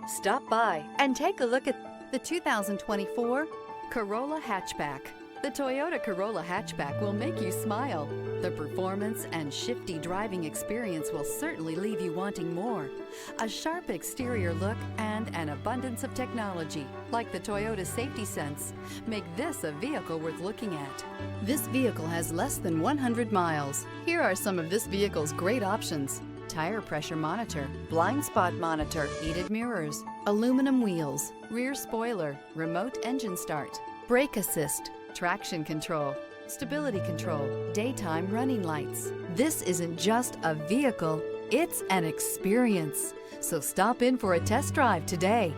Stop by and take a look at the 2024 Corolla Hatchback. The Toyota Corolla Hatchback will make you smile. The performance and shifty driving experience will certainly leave you wanting more. A sharp exterior look and an abundance of technology, like the Toyota Safety Sense, make this a vehicle worth looking at. This vehicle has less than 100 miles. Here are some of this vehicle's great options: tire pressure monitor, blind spot monitor, heated mirrors, aluminum wheels, rear spoiler, remote engine start, brake assist, traction control, stability control, daytime running lights. This isn't just a vehicle, it's an experience. So stop in for a test drive today.